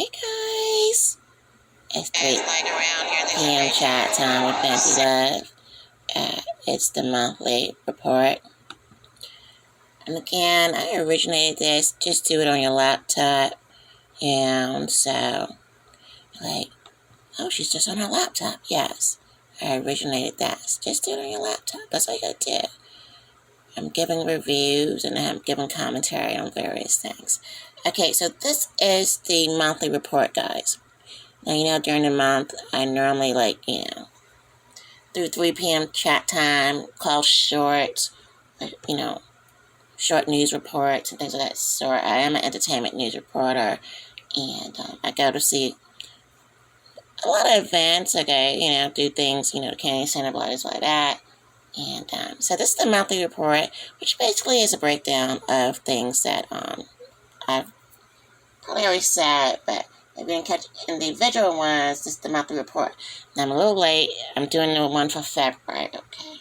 Hey guys, it's 3 p.m. chat time with BINTI. It's the monthly report. And again, I originated this. Just do it on your laptop. And so, oh, she's just on her laptop. Yes, I originated that. Just do it on your laptop. That's all you gotta do. I'm giving reviews and I'm giving commentary on various things. Okay, so this is the monthly report, guys. Now, during the month, I normally, through 3 p.m. chat time, call short, short news reports and things of that sort. I am an entertainment news reporter, and I go to see a lot of events, do things, Kennedy Center, blah, like that. And so this is the monthly report, which basically is a breakdown of things that I've probably already said, but if you didn't catch individual ones, this is the monthly report. Now, I'm a little late. I'm doing the one for February, okay?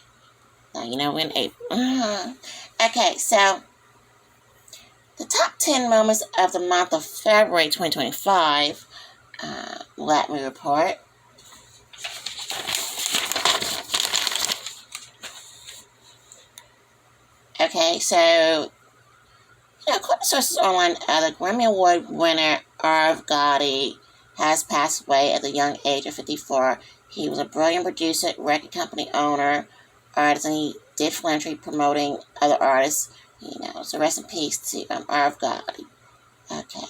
Now, we're in April. Okay, so the top 10 moments of the month of February 2025, let me report. Okay, so, according to sources online, the Grammy Award winner Irv Gotti has passed away at the young age of 54. He was a brilliant producer, record company owner, artist, and he did philanthropy promoting other artists. So rest in peace to Irv Gotti. Okay.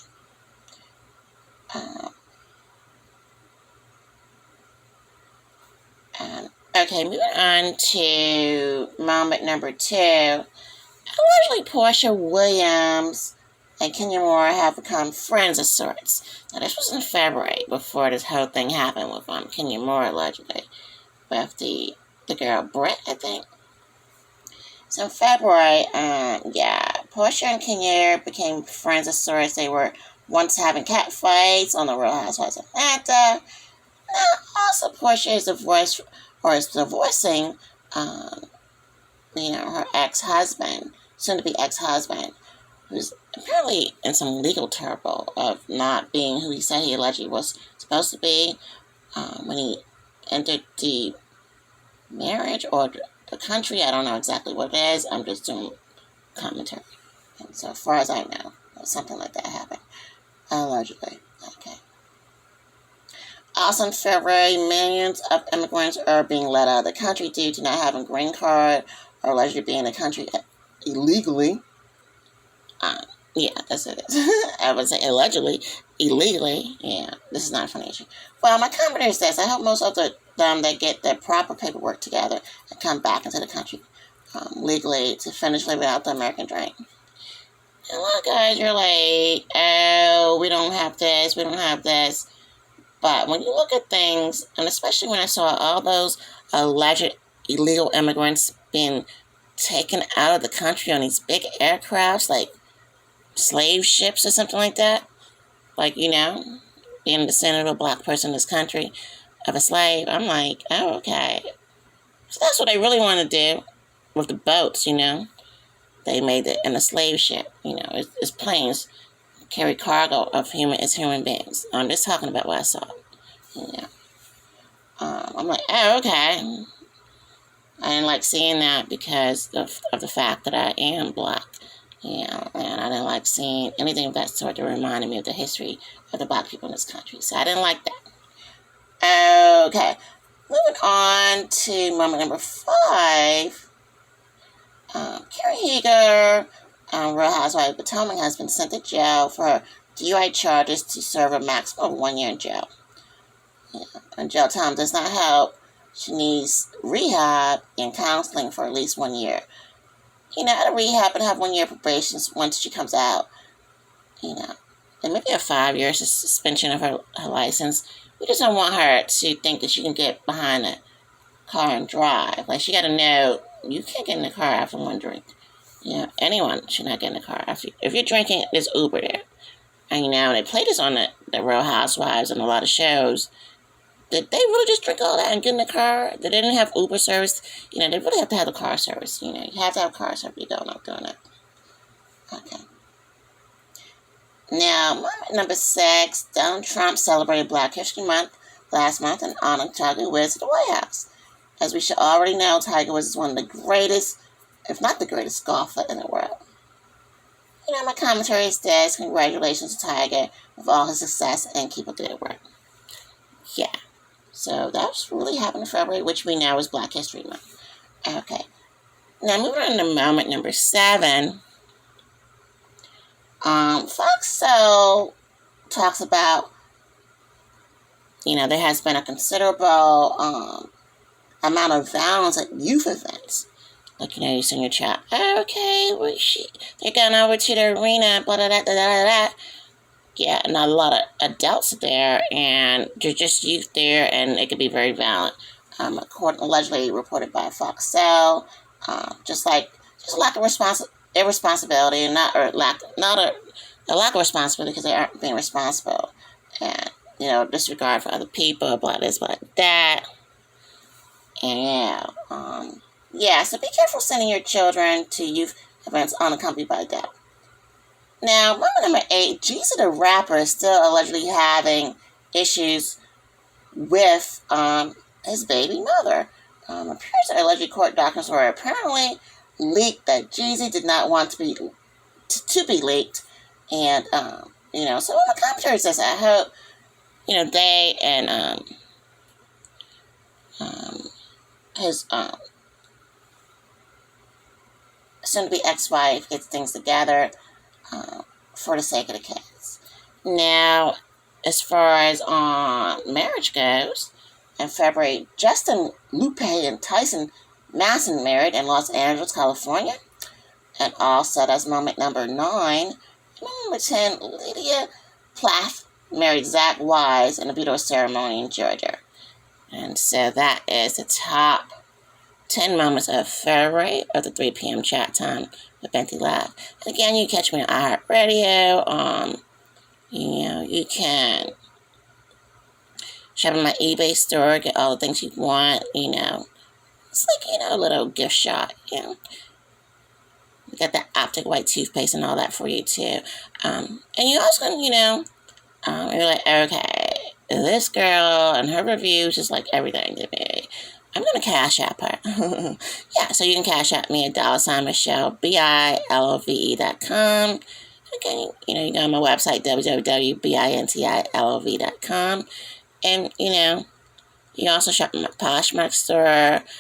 Okay, moving on to moment number 2. Allegedly, Porsha Williams and Kenya Moore have become friends of sorts. Now, this was in February, before this whole thing happened with Kenya Moore, allegedly, with the girl Brett, I think. So in February, Porsha and Kenya became friends of sorts. They were once having cat fights on the Real Housewives of Atlanta. Now, also, Porsha is divorcing, her ex-husband, soon-to-be ex-husband, who's apparently in some legal trouble of not being who he said he allegedly was supposed to be when he entered the marriage or the country. I don't know exactly what it is. I'm just doing commentary. And so far as I know, something like that happened. Allegedly. Okay. Also in February, millions of immigrants are being let out of the country due to not having a green card or allegedly being in the country illegally. That's what it is. I would say allegedly, illegally. Yeah, this is not a funny issue. Well, my comment is this. I hope most of them that get their proper paperwork together and come back into the country legally to finish living out the American dream. And a lot of guys are like, oh, we don't have this, we don't have this. But when you look at things, and especially when I saw all those alleged illegal immigrants being taken out of the country on these big aircrafts, like slave ships or something like that, being a descendant of a black person in this country, of a slave, I'm like, oh, okay. So that's what they really want to do with the boats, They made it in a slave ship, it's planes carry cargo of human beings. I'm just talking about what I saw. I'm like, oh, okay. I didn't like seeing that because of the fact that I am black. And I didn't like seeing anything of that sort that reminded me of the history of the black people in this country. So I didn't like that. Okay. Moving on to moment number 5. Carrie Heger, Real Housewives of Potomac, has been sent to jail for DUI charges to serve a maximum of 1 year in jail. And jail time does not help. She needs rehab and counseling for at least 1 year. Out of rehab and have 1 year probation once she comes out. And maybe a 5-year suspension of her license. We just don't want her to think that she can get behind a car and drive. She got to know you can't get in the car after 1 drink. Anyone should not get in the car after. If you're drinking, there's Uber there. And they play this on the Real Housewives and a lot of shows. Did they really just drink all that and get in the car? They didn't have Uber service. They really have to have the car service. You have to have car service. You don't know doing it. Okay. Now, moment number 6, Donald Trump celebrated Black History Month last month and honored Tiger Woods at the White House. As we should already know, Tiger Woods is one of the greatest, if not the greatest, golfer in the world. My commentary says, congratulations to Tiger with all his success and keep up the good work. Yeah. So that's really happened in February, which we know is Black History Month. Okay. Now, moving on to moment number 7. Fox Soul talks about, there has been a considerable amount of violence at youth events. Like, you see in your chat, okay, they're going over to the arena, blah, blah, blah, blah, blah, blah. Yeah, and a lot of adults there, and they're just youth there, and it could be very violent. Allegedly reported by Fox Soul, just lack of irresponsibility, and a lack of responsibility because they aren't being responsible, and disregard for other people, blah this, blah that, and so be careful sending your children to youth events unaccompanied by adults. Now, moment number 8, Jeezy the rapper is still allegedly having issues with his baby mother. Appears that alleged court documents were apparently leaked that Jeezy did not want to be leaked. And, so in the commentary says, I hope, they and his soon-to-be ex-wife gets things together for the sake of the kids. Now, as far as marriage goes, in February, Justin Lupe and Tyson Masson married in Los Angeles, California. And also, that's moment number 9. Number 10, Lydia Plath married Zach Wise in a beautiful ceremony in Georgia. And so that is the top 10 moments of February of the 3 p.m. chat time with BINTI. And again, you can catch me on iHeartRadio. You can shop in my eBay store, get all the things you want. It's like, a little gift shop. We got that optic white toothpaste and all that for you too. And you also can, you're like, okay, this girl and her reviews is like everything to me. I'm going to Cashapp her. Yeah, so you can Cashapp me at $Michelle, BILOVE.com. Again, you go on my website, www.bintilove.com. And, you can also shop in my Poshmark store.